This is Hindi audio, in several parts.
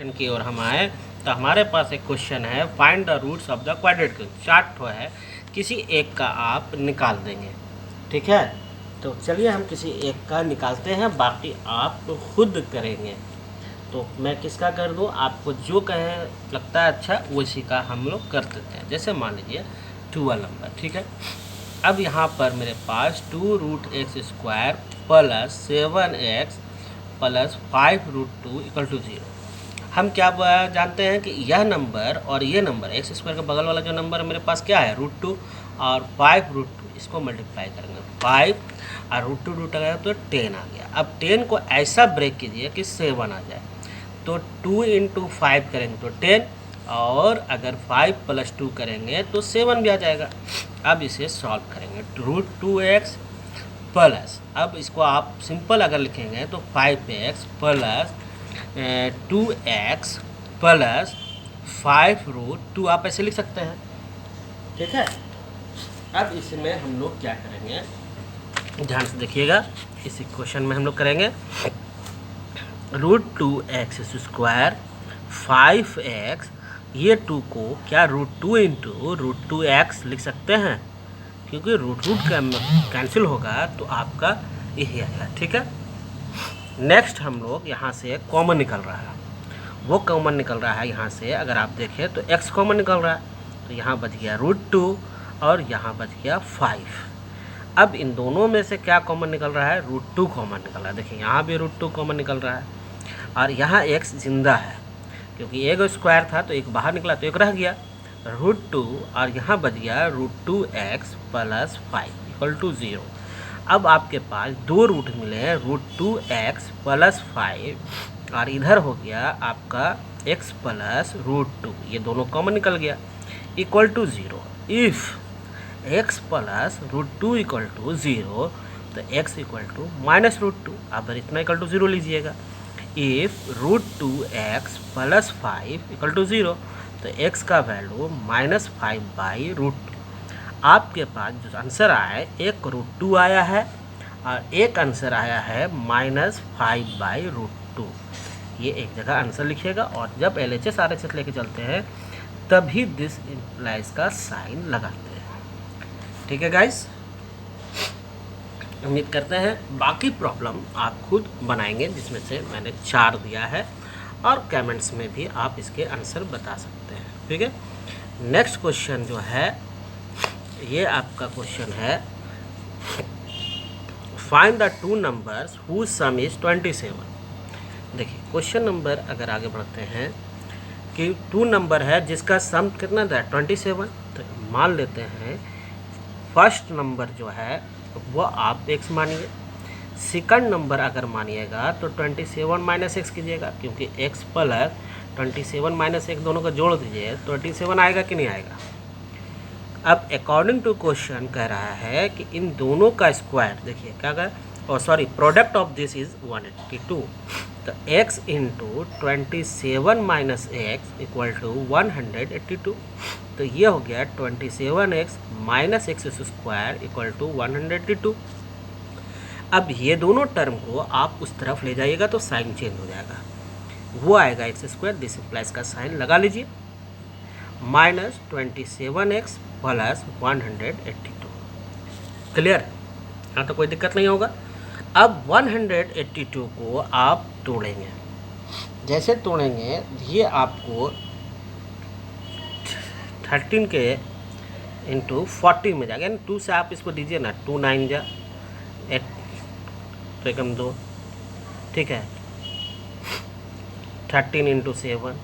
क्वेश्चन की ओर हम आए तो हमारे पास एक क्वेश्चन है, find the roots of the quadratic. Chart तो है, किसी एक का आप निकाल देंगे, ठीक है। तो चलिए हम किसी एक का निकालते हैं, बाकी आप खुद करेंगे। तो मैं किसका कर दूं, आपको जो कहे लगता है अच्छा उसी का हम लोग कर देते हैं। जैसे मान लीजिए 12 नंबर, ठीक है। अब यहाँ पर मेरे पास 2√x² plus 7x plus 5√2 equal to 0। हम क्या जानते हैं कि यह नंबर और ये नंबर x² का बगल वाला जो नंबर मेरे पास क्या है √2 और 5√2, इसको मल्टीप्लाई करेंगे 5 और √2 रूट आ गया तो 10 आ गया। अब 10 को ऐसा ब्रेक कीजिए कि 7 आ जाए, तो 2 × 5 करेंगे तो 10, और अगर 5 + 2 करेंगे तो 7 भी आ जाएगा। अब इसे सॉल्व करेंगे, √2x प्लस, अब इसको आप सिंपल अगर लिखेंगे तो 5x प्लस 2x प्लस 5√2 आप ऐसे लिख सकते हैं, ठीक है। अब इसमें हम लोग क्या करेंगे, ध्यान से देखिएगा। इसी क्वेश्चन में हम लोग करेंगे √2x², 5x, ये 2 को क्या √2 × √2x लिख सकते हैं, क्योंकि रूट कैंसिल होगा तो आपका यही आएगा, ठीक है। नेक्स्ट हम लोग यहाँ से कॉमन निकल रहा है, वो कॉमन निकल रहा है यहाँ से, अगर आप देखें तो x कॉमन निकल रहा है, तो यहाँ बच गया √2 और यहाँ बच गया 5। अब इन दोनों में से क्या कॉमन निकल रहा है, √2 कॉमन निकल रहा है। देखिए यहाँ भी √2 कॉमन निकल रहा है, और यहाँ x जिंदा है, क्योंकि एक स्क्वायर था तो एक बाहर निकला तो एक रह गया, √2, और यहाँ बच गया √2x प्लस 5 इक्वल टू 0। अब आपके पास दो रूट मिले हैं, √2x प्लस 5, और इधर हो गया आपका x प्लस √2, ये दोनों कॉमन निकल गया, equal to 0। If x plus √2 equal to 0, तो x इक्वल टू माइनस √2, आप इतना इक्वल टू 0 लीजिएगा। If √2x plus 5 equal to 0, तो x का वैल्यू -5/√2। आपके पास जो आंसर आया है, एक √2 आया है और एक आंसर आया है -5/√2। ये एक जगह आंसर लिखिएगा, और जब LHS RHS लेके चलते हैं तभी दिस इम्प्लाइज का साइन लगाते हैं, ठीक है गाइस। उम्मीद करते हैं बाकी प्रॉब्लम आप खुद बनाएंगे, जिसमें से मैंने 4 दिया है, और कमेंट्स में भी आप इसके आंसर बता सकते हैं, ठीक है। नेक्स्ट क्वेश्चन जो है, ये आपका क्वेश्चन है, find the 2 numbers whose sum is 27। देखिए क्वेश्चन नंबर अगर आगे बढ़ते हैं कि 2 नंबर है जिसका सम कितना था 27, तो मान लेते हैं फर्स्ट नंबर जो है वो आप x मानिए, सेकंड नंबर अगर मानिएगा तो 27 - x कीजिएगा, क्योंकि x प्लस 27 - 1 दोनों का जोड़ दीजिए, 27 आएगा कि नहीं आएगा। अब अकॉर्डिंग टू क्वेश्चन कह रहा है कि इन दोनों का स्क्वायर, देखिए क्या कहा, sorry, product of this is 182, तो x × 27 - x इक्वल टू 182, तो ये हो गया 27x - x² इक्वल टू 182। अब ये दोनों टर्म को आप उस तरफ ले जाइएगा तो साइन चेंज हो जाएगा, वो आएगा x², दिस इम्प्लाइज का साइन लगा लीजिए, -27x प्लस 182। क्लियर, हाँ, तो कोई दिक्कत नहीं होगा। अब 182 को आप तोड़ेंगे, जैसे तोड़ेंगे ये आपको 13 के × 40 में जाएगा, 2 से आप इसको दीजिए ना, 2 9 जा 8, तो एकम 2, ठीक है। 13 × 7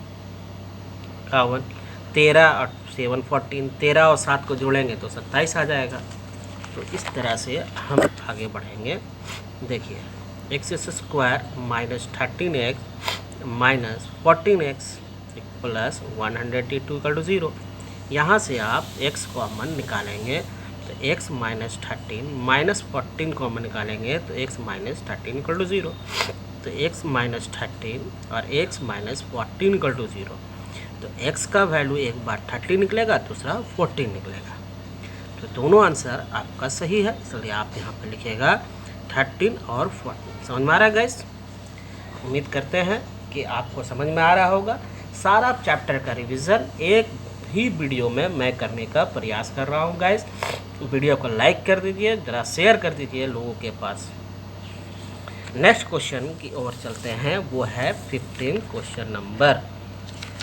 51, 13 और 7 14, 13 और 7 को जोड़ेंगे तो 27 आ जाएगा। तो इस तरह से हम आगे बढ़ेंगे। देखिए x² - 13x - 14x plus 182 equal to 0। यहाँ से आप x कॉमन निकालेंगे तो x - 13 - 14 कॉमन निकालेंगे तो x - 13 इक्वल टू 0, तो x - 13 और x - 14 इक्वल टू 0, तो x का वैल्यू एक बार 30 निकलेगा, दूसरा 14 निकलेगा, तो दोनों आंसर आपका सही है, इसलिए आप यहाँ पे लिखिएगा 13 और 14। समझ में आ रहा है गाइस? उम्मीद करते हैं कि आपको समझ में आ रहा होगा। सारा चैप्टर का रिवीजन एक ही वीडियो में मैं करने का प्रयास कर रहा हूँ गाइस। वीडियो को लाइक कर दीजिए, ज़रा शेयर कर दीजिए लोगों के पास। नेक्स्ट क्वेश्चन की ओर चलते हैं, वो है 15 क्वेश्चन नंबर।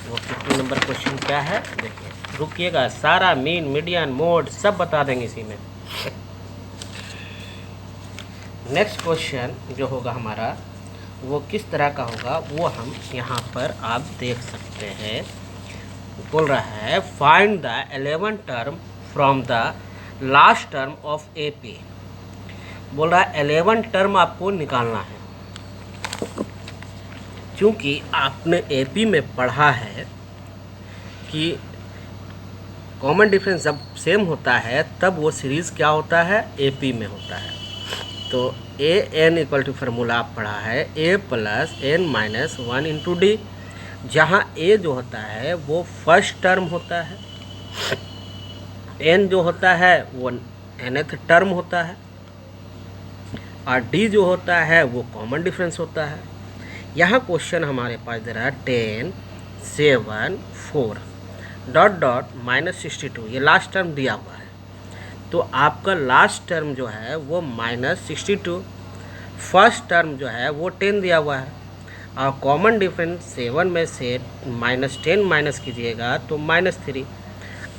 वो 15 नंबर क्वेश्चन क्या है देखिए, रुकिएगा, सारा मीन मीडियन मोड सब बता देंगे इसी में। नेक्स्ट क्वेश्चन जो होगा हमारा वो किस तरह का होगा वो हम यहाँ पर आप देख सकते हैं। बोल रहा है find the 11 term from the last term of AP. बोल रहा है 11 टर्म आपको निकालना है। क्योंकि आपने एपी में पढ़ा है कि कॉमन डिफरेंस जब सेम होता है तब वो सीरीज़ क्या होता है, एपी में होता है। तो A N equal to formula आप पढ़ा है A plus N minus 1 into D, जहाँ ए जो होता है वो फर्स्ट टर्म होता है, एन जो होता है वो nth टर्म होता है, और डी जो होता है वो कॉमन डिफरेंस होता है। यहाँ क्वेश्चन हमारे पास दे रहा है 10, 7, 4 डॉट डॉट -62, ये लास्ट टर्म दिया हुआ है। तो आपका लास्ट टर्म जो है वो -62, फर्स्ट टर्म जो है वो 10 दिया हुआ है, और कॉमन डिफरेंस 7 में से -10 माइनस कीजिएगा तो -3।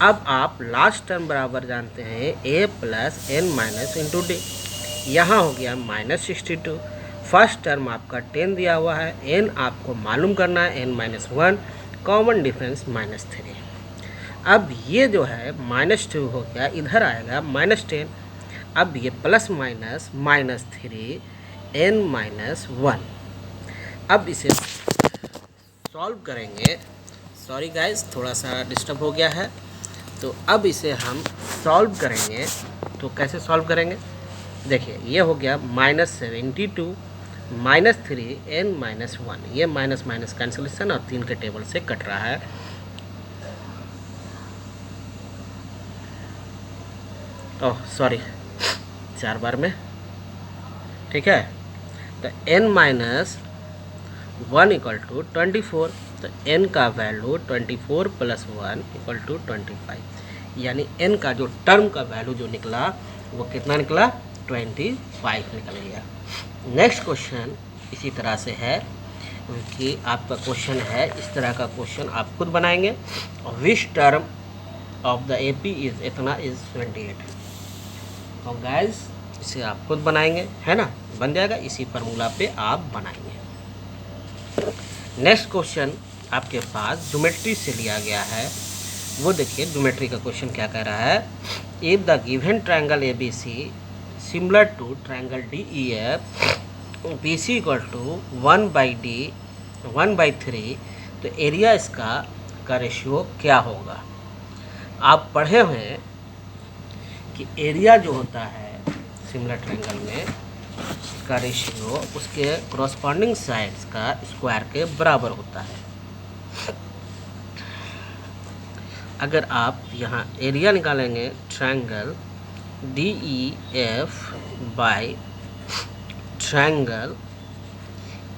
अब आप लास्ट टर्म बराबर जानते हैं a plus N minus into d. यहाँ हो गया -62, फर्स्ट टर्म आपका 10 दिया हुआ है, n आपको मालूम करना है n-1, कॉमन डिफरेंस -3। अब ये जो है -2 हो गया, इधर आएगा -10, अब ये प्लस माइनस -3 n-1। अब इसे सॉल्व करेंगे, सॉरी गाइस थोड़ा सा डिस्टर्ब हो गया है, तो अब इसे हम सॉल्व करेंगे। तो कैसे सॉल्व करेंगे देखिए, ये हो गया -72 -3 n-1, ये माइनस माइनस कैंसिलेशन और 3 के टेबल से कट रहा है। ओह सॉरी, 4 बार में, ठीक है। तो n-1 इक्वल टू 24, तो n का वैल्यू 24 + 1 इक्वल टू 25, यानी n का जो टर्म का वैल्यू जो निकला वो कितना निकला, 25 निकल गया। नेक्स्ट क्वेश्चन इसी तरह से है कि आपका क्वेश्चन है, इस तरह का क्वेश्चन आप खुद बनाएंगे। Which term of the AP is इतना इज 28। और गाइस इसे आप खुद बनाएंगे, है ना, बन जाएगा, इसी फार्मूला पे आप बनाएंगे। नेक्स्ट क्वेश्चन आपके पास ज्योमेट्री से लिया गया है, वो देखिए ज्योमेट्री का क्वेश्चन क्या कह रहा है। If the given triangle A B C similar to triangle D E F B C equal to 1/3, तो एरिया इसका का रेशियो क्या होगा। आप पढ़े हुए हैं कि एरिया जो होता है सिमिलर ट्रायंगल में का रेशियो उसके कॉरस्पॉन्डिंग साइड्स का स्क्वायर के बराबर होता है। अगर आप यहाँ एरिया निकालेंगे triangle D E F by triangle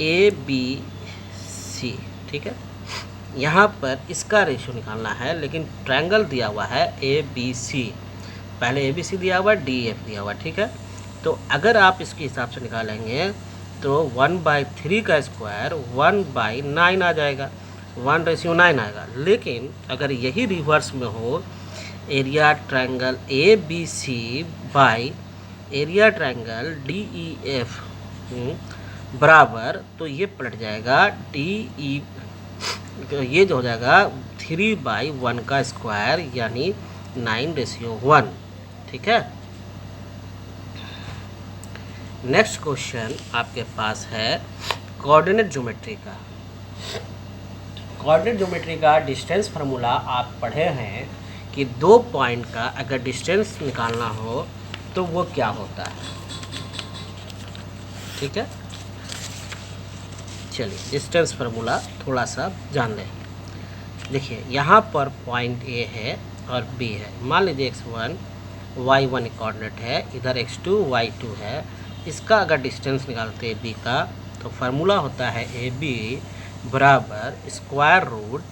A B C, ठीक है, यहाँ पर इसका रेशियो निकालना है, लेकिन ट्रायंगल दिया हुआ है ए बी सी, पहले ए बी सी दिया हुआ, डी एफ दिया हुआ, ठीक है। तो अगर आप इसके हिसाब से निकालेंगे तो 1/3 का स्क्वायर 1/9 आ जाएगा, 1:9 आएगा। लेकिन अगर यही रिवर्स में हो, area triangle A B C by area triangle D E F बराबर, तो ये पलट जाएगा डी ई, ये जो हो जाएगा 3/1 का स्क्वायर, यानी 9:1, ठीक है। नेक्स्ट क्वेश्चन आपके पास है कोऑर्डिनेट ज्योमेट्री का। कोऑर्डिनेट ज्योमेट्री का डिस्टेंस फार्मूला आप पढ़े हैं कि 2 पॉइंट का अगर डिस्टेंस निकालना हो तो वो क्या होता है, ठीक है। चलिए डिस्टेंस फार्मूला थोड़ा सा जान लें। देखिए यहाँ पर पॉइंट ए है और बी है, मान लीजिए x1 y1 कोऑर्डिनेट है, इधर x2 y2 है। इसका अगर डिस्टेंस निकालते हैं बी का, तो फार्मूला होता है ए बी बराबर square root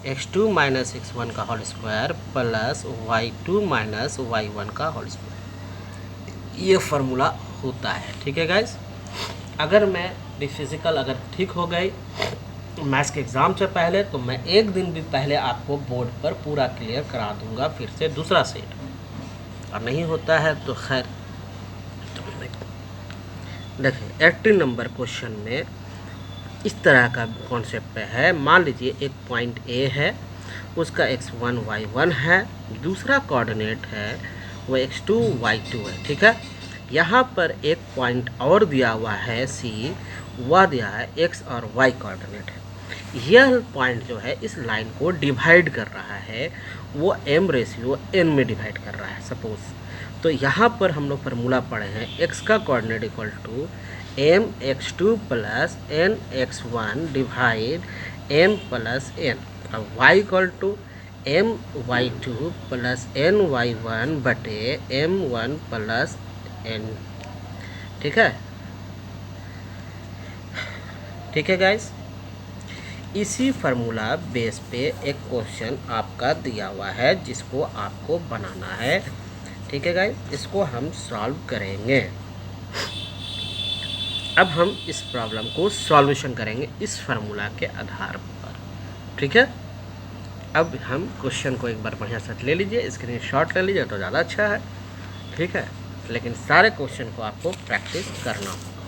x2 minus x1 का whole square plus y2 minus y1 का होल स्क्वायर, ये फार्मूला होता है। ठीक है गाइस, अगर मैं फिजिकल अगर ठीक हो गई मैथ्स के एग्ज़ाम से पहले तो मैं एक दिन भी पहले आपको बोर्ड पर पूरा क्लियर करा दूंगा फिर से दूसरा सेट, और नहीं होता है तो खैर। देखिए 18 नंबर क्वेश्चन में इस तरह का कॉन्सेप्ट है। मान लीजिए एक पॉइंट ए है, उसका x1 y1 है, दूसरा कोऑर्डिनेट है वो x2 y2 है। ठीक है, यहाँ पर एक पॉइंट और दिया हुआ है c, वह दिया है x और y कोऑर्डिनेट है। यह पॉइंट जो है इस लाइन को डिवाइड कर रहा है, वो m रेशियो n में डिवाइड कर रहा है सपोज। तो यहाँ पर हम लोग फार्मूला पढ़े हैं x का coordinate equal to m x2 plus n x1 divide m plus n, और y equal to m y2 plus n y1 बटे m1 प्लस n। ठीक है, ठीक है गाइस, इसी फार्मूला बेस पे एक क्वेश्चन आपका दिया हुआ है जिसको आपको बनाना है। ठीक है गाइस, इसको हम सॉल्व करेंगे। अब हम इस प्रॉब्लम को सॉल्यूशन करेंगे इस फार्मूला के आधार पर। ठीक है, अब हम क्वेश्चन को एक बार बढ़िया से ले लीजिए, स्क्रीनशॉट ले लीजिए तो ज़्यादा अच्छा है। ठीक है, लेकिन सारे क्वेश्चन को आपको प्रैक्टिस करना होगा।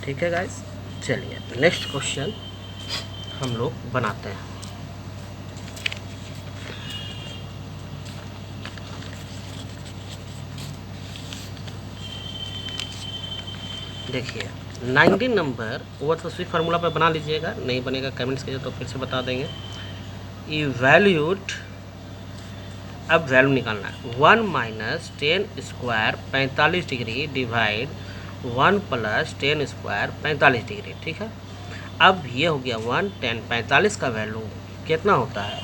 ठीक है गाइस, चलिए नेक्स्ट क्वेश्चन हम लोग बनाते हैं। देखिए 19 नंबर वो तो उसी फार्मूला पर बना लीजिएगा, नहीं बनेगा कमेंट्स कीजिए तो फिर से बता देंगे। इवैल्यूट, अब वैल्यू निकालना है 1 minus 10 square 45 degree divide 1 plus 10 square 45 degree. ठीक है, अब ये हो गया 1 10 45 का वैल्यू कितना होता है,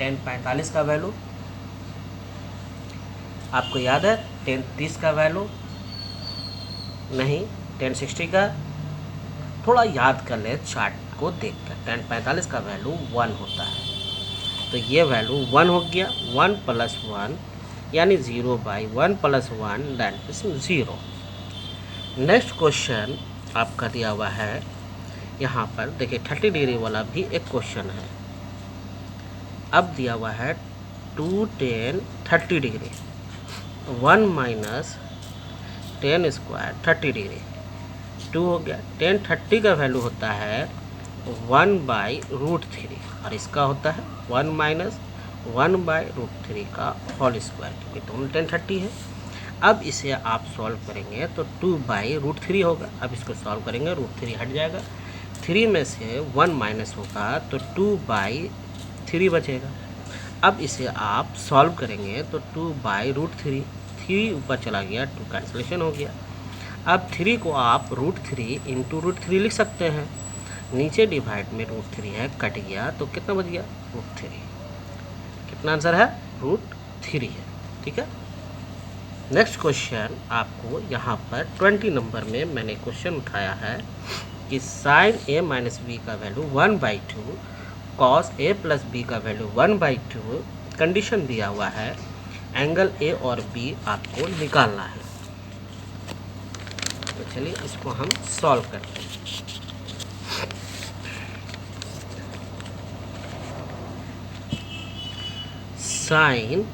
10 45 का वैल्यू आपको याद है, 10 30 का वैल्यू नहीं, 10 60 का, थोड़ा याद कर ले चार्ट को देख कर। 10 45 का वैल्यू 1 होता है, तो ये वैल्यू 1 हो गया। 1 प्लस 1 यानी 0 by 1 plus 1 that is 0। Next question आपका दिया हुआ है यहाँ पर, देखिए 30 डिग्री वाला भी एक क्वेश्चन है। अब दिया हुआ है 2 10 30 डिग्री 1 माइनस 10 स्क्वायर 30 डिग्री 2 हो गया। 10 30 का वैल्यू होता है 1 बाई रूट 3, और इसका होता है 1 माइनस 1 बाई रूट 3 का होल स्क्वायर, क्योंकि दोनों 10 30 है। अब इसे आप सॉल्व करेंगे तो 2 बाई रूट 3 होगा। अब इसको सॉल्व करेंगे, रूट 3 हट जाएगा, 3 में से 1 माइनस होगा तो 2 बाई 3 बचेगा। अब इसे आप सॉल्व करेंगे तो 2 बाई रूट 3 ऊपर चला गया, 2 कैंसिलेशन हो गया। अब 3 को आप रूट 3 इंटू रूट 3 लिख सकते हैं, नीचे डिवाइड में रूट 3 है, कट गया तो कितना बच गया, रूट 3। कितना आंसर है, रूट 3 है। ठीक है, नेक्स्ट क्वेश्चन आपको यहाँ पर 20 नंबर में मैंने क्वेश्चन उठाया है कि साइन ए माइनस बी का value 1/2, cos A plus B का वैल्यू 1/2, कंडीशन दिया हुआ है, एंगल ए और बी आपको निकालना है। तो चलिए इसको हम सॉल्व करते हैं। Sine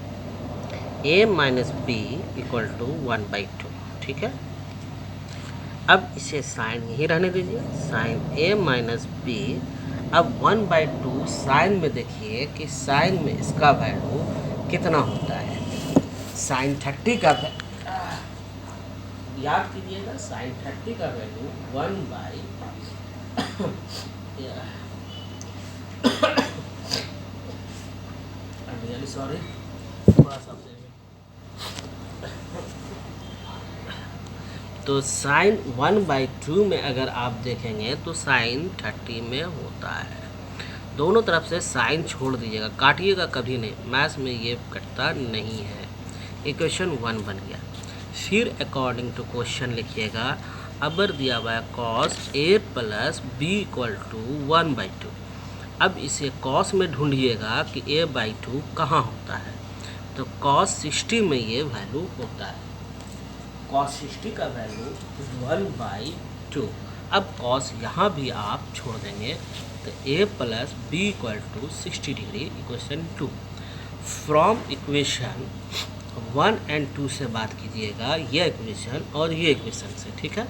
A minus B equal to 1/2। ठीक है, अब इसे साइन यही रहने दीजिए, साइन ए माइनस बी। अब 1/2 साइन में देखिए कि साइन में इसका वैल्यू कितना होता है, साइन 30 का याद कीजिएगा, साइन 30 का वैल्यू 1/, सॉरी थोड़ा सा, तो साइन 1/2 में अगर आप देखेंगे तो साइन 30 में होता है। दोनों तरफ से साइन छोड़ दीजिएगा, काटिएगा कभी नहीं, मैथ्स में ये कटता नहीं है। इक्वेशन 1 बन गया। फिर अकॉर्डिंग टू क्वेश्चन लिखिएगा, अबर दिया हुआ है cos A plus B equal to 1/2। अब इसे कॉस में ढूंढिएगा कि a बाई 2 कहाँ होता है, तो cos 60 में ये वैल्यू होता है। cos 60 का वैल्यू 1/2। अब cos यहाँ भी आप छोड़ देंगे तो a plus B equal to 60 degree equation 2। From equation 1 and 2 से बात कीजिएगा ये इक्वेशन और ये इक्वेशन से, ठीक है।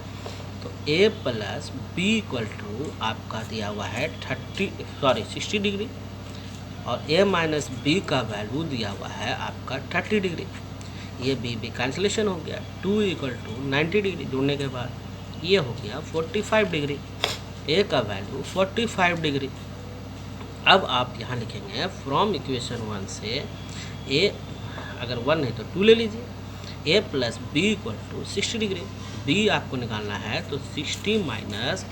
तो a plus B equal to आपका दिया हुआ है 60 डिग्री और a माइनस बी का वैल्यू दिया हुआ है आपका 30 डिग्री। ये b कैंसिलेशन हो गया। 2 इक्वल टू 90 डिग्री जोड़ने के बाद ये हो गया 45 डिग्री। a का वैल्यू 45 डिग्री। अब आप यहाँ लिखेंगे फ्रॉम इक्वेशन 1 से a, अगर 1 है तो 2 ले लीजिए, a plus B equal to 60 degree. b आपको निकालना है तो 60 माइनस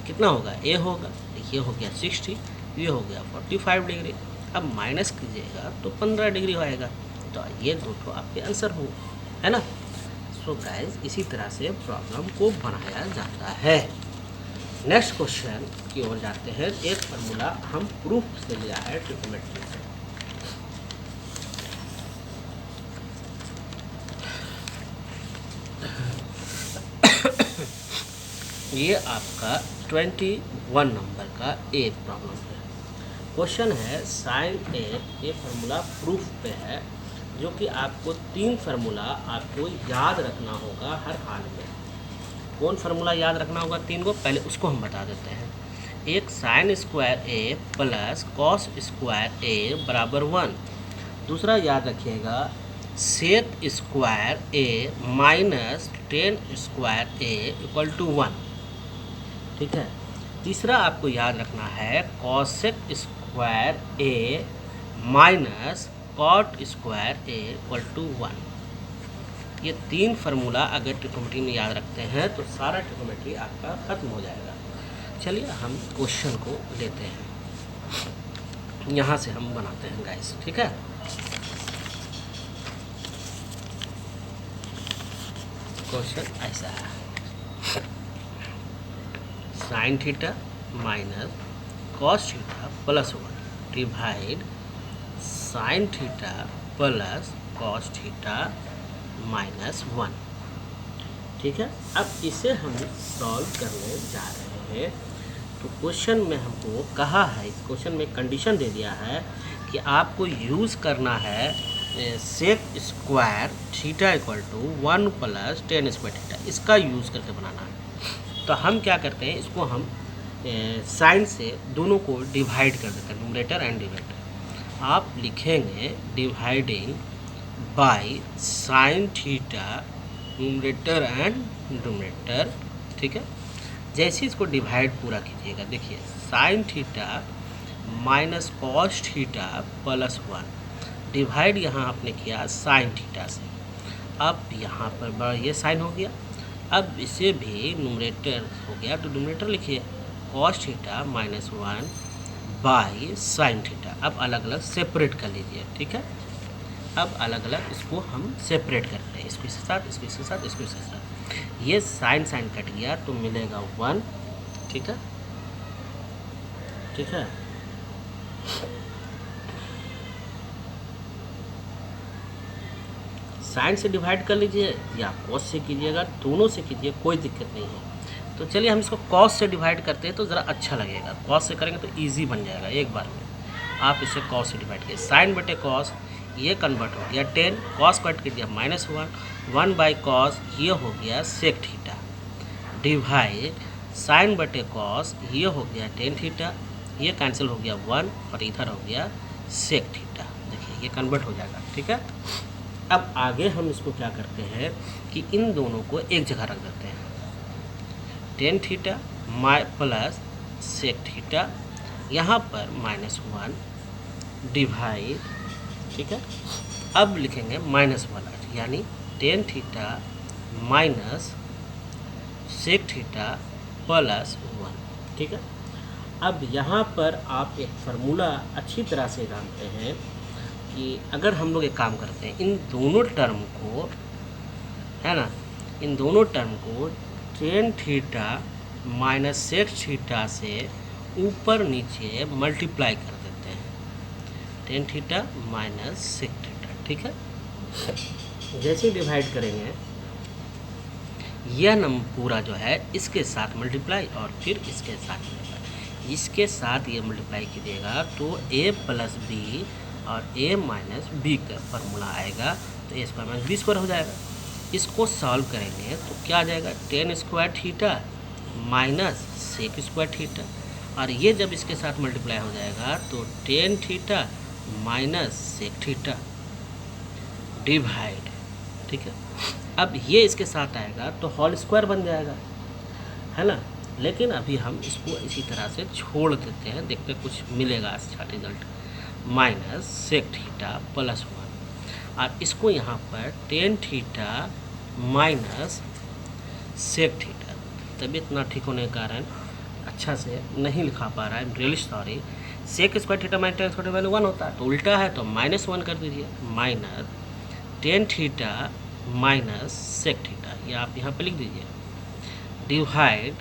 कितना होगा, a होगा, ये हो गया 60, ये हो गया 45 डिग्री। अब माइनस कीजिएगा तो 15 डिग्री होएगा। तो ये दो तो आपके आंसर हो, है ना। सो गाइस इसी तरह से प्रॉब्लम को बनाया जाता है। नेक्स्ट क्वेश्चन की ओर जाते हैं। एक फार्मूला हम प्रूफ से लिया है ट्रिग्नोमेट्री से। ये आपका 21 नंबर का एक प्रॉब्लम है। क्वेश्चन है साइन ए, ये फार्मूला प्रूफ पे है, जो कि आपको 3 फार्मूला आपको याद रखना होगा हर हाल में। कौन फार्मूला याद रखना होगा 3 को, पहले उसको हम बता देते हैं। एक sine square A plus cos square A बराबर 1। दूसरा याद रखिएगा sec square A minus tan square A equal to 1, ठीक है। तीसरा आपको याद रखना है cosec square A minus cot square A equal to 1। ये 3 फार्मूला अगर ट्रिग्नोमेट्री में याद रखते हैं तो सारा ट्रिग्नोमेट्री आपका ख़त्म हो जाएगा। चलिए हम क्वेश्चन को लेते हैं, यहाँ से हम बनाते हैं गाइस, ठीक है। क्वेश्चन ऐसा है, sine theta minus cos theta plus 1 divide sine theta plus cos theta minus 1, ठीक है। अब इसे हम सॉल्व करने जा रहे हैं। तो क्वेश्चन में हमको कहा है, इस क्वेश्चन में कंडीशन दे दिया है कि आपको यूज़ करना है sec square theta equal to 1 plus tan square theta, इसका यूज़ करके बनाना है। तो हम क्या करते हैं, इसको हम साइन से दोनों को डिवाइड कर देते हैं, न्यूमरेटर एंड डिनोमिनेटर। आप लिखेंगे dividing by sine theta numerator and denominator, ठीक है। जैसे इसको डिवाइड पूरा कीजिएगा, देखिए sine theta minus cos theta plus 1 divide यहाँ आपने किया साइन थीटा से। अब यहाँ पर बड़ा ये साइन हो गया। अब इसे भी न्यूमरेटर हो गया तो न्यूमरेटर लिखिए cos theta minus 1 by sine theta. अब अलग अलग सेपरेट कर लीजिए, ठीक है। अब अलग अलग इसको हम सेपरेट करते हैं, इसके साथ इसके साथ इसके साथ। ये साइन साइन कट गया तो मिलेगा 1, ठीक है, ठीक है। साइन से डिवाइड कर लीजिए या कॉस से कीजिएगा, दोनों से कीजिए, कोई दिक्कत नहीं है। तो चलिए हम इसको कॉस से डिवाइड करते हैं तो ज़रा अच्छा लगेगा। कॉस से करेंगे तो इजी बन जाएगा एक बार में। आप इसे कॉस से डिवाइड कीजिए, साइन बटे कॉस, ये कन्वर्ट हो गया 10, कॉस कट कर दिया -1 बाई कॉस, ये हो गया सेक थीटा डिवाइड साइन बटे कॉस, ये हो गया टेन थीटा, ये कैंसिल हो गया 1 और इधर हो गया सेक थीटा। देखिए ये कन्वर्ट हो जाएगा, ठीक है। अब आगे हम इसको क्या करते हैं कि इन दोनों को एक जगह रख देते हैं, tan theta plus sec theta, यहाँ पर -1 डिवाइड, ठीक है। अब लिखेंगे -1 यानी tan theta minus sec theta plus 1, ठीक है। अब यहाँ पर आप एक फार्मूला अच्छी तरह से जानते हैं कि अगर हम लोग एक काम करते हैं, इन दोनों टर्म को, है ना, इन दोनों टर्म को tan theta minus sec theta से ऊपर नीचे मल्टीप्लाई कर देते हैं, tan theta minus sec theta, ठीक है। जैसे डिवाइड करेंगे यह नंबर पूरा जो है इसके साथ मल्टीप्लाई और फिर इसके साथ मल्टीप्लाई, इसके साथ ये मल्टीप्लाई कीजिएगा तो a प्लस बी और a माइनस बी का फॉर्मूला आएगा, तो a square minus b square हो जाएगा। इसको सॉल्व करेंगे तो क्या आ जाएगा, tan square theta minus sec square theta, और ये जब इसके साथ मल्टीप्लाई हो जाएगा तो tan theta minus sec theta divide, ठीक है। अब ये इसके साथ आएगा तो होल स्क्वायर बन जाएगा, है ना। लेकिन अभी हम इसको इसी तरह से छोड़ देते हैं, देखते हैं कुछ मिलेगा अच्छा result. Minus sec theta plus 1 और इसको यहाँ पर tan theta minus sec theta, तबीयत ना ठीक होने के कारण अच्छा से नहीं लिखा पा रहा है, really sorry. Sec square theta minus tan square value 1 होता है, तो उल्टा है तो -1 कर दीजिए। Minus tan theta minus sec theta, ये आप यहाँ पे लिख दीजिए, divide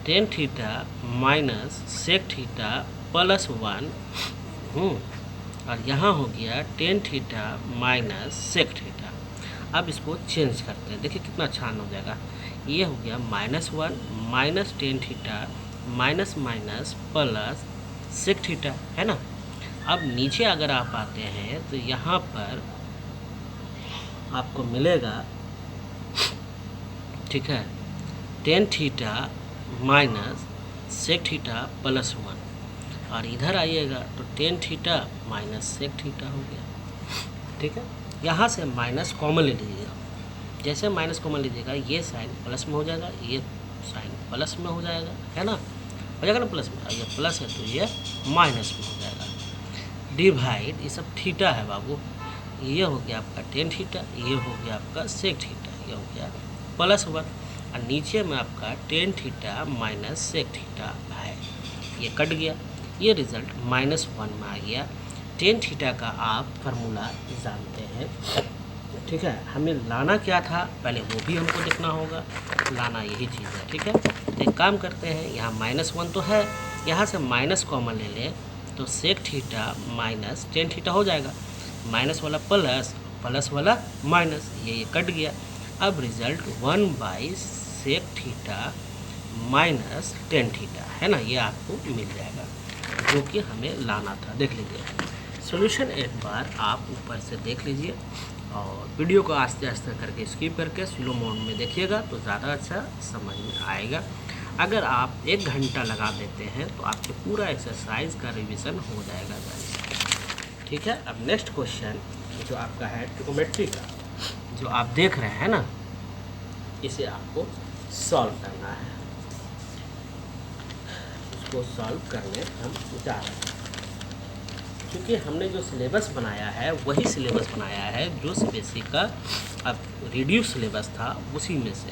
tan theta minus sec theta plus 1, और यहाँ हो गया tan theta minus sec theta. अब इसको चेंज करते हैं, देखिए कितना आसान हो जाएगा। ये हो गया -1 minus tan theta minus minus plus sec theta, है ना। अब नीचे अगर आप आते हैं तो यहाँ पर आपको मिलेगा, ठीक है, tan theta minus sec theta plus 1, और इधर आइएगा तो tan theta minus sec theta हो गया, ठीक है। यहाँ से माइनस कॉमन ले लीजिएगा, जैसे माइनस कॉमन लीजिएगा ये साइन प्लस में हो जाएगा, ये साइन प्लस में हो जाएगा, है ना, हो जाएगा ना प्लस में, और ये प्लस है तो ये माइनस में हो जाएगा। डिवाइड, ये सब थीटा है बाबू, ये हो गया आपका टेन थीटा, ये हो गया आपका सेक थीटा, ये हो गया प्लस 1, और नीचे में आपका tan theta minus sec theta है, ये कट गया, ये रिज़ल्ट -1 में आ गया। टेन थीटा का आप फार्मूला जानते हैं, ठीक है। हमें लाना क्या था पहले वो भी हमको देखना होगा, लाना यही चीज़ है, ठीक है। तो एक काम करते हैं, यहाँ -1 तो है, यहाँ से माइनस कॉमन ले लें तो sec theta minus tan theta हो जाएगा, माइनस वाला प्लस, प्लस वाला माइनस, ये कट गया। अब रिज़ल्ट 1/सेक थीटा माइनस टेन थीटा, है ना, ये आपको मिल जाएगा, जो कि हमें लाना था। देख लीजिए सॉल्यूशन एक बार आप ऊपर से देख लीजिए, और वीडियो को आस्ते आस्ते करके स्किप करके स्लो मोड में देखिएगा तो ज़्यादा अच्छा समझ में आएगा। अगर आप 1 घंटा लगा देते हैं तो आपके पूरा एक्सरसाइज का रिवीजन हो जाएगा गाइस, ठीक है। अब नेक्स्ट क्वेश्चन जो आपका है ट्रिग्नोमेट्री का, जो आप देख रहे हैं ना, इसे आपको सॉल्व करना है। इसको सॉल्व करने हम जा रहे हैं, क्योंकि हमने जो सिलेबस बनाया है वही सिलेबस बनाया है जो सीबीएसई का अब रिड्यूस सिलेबस था, उसी में से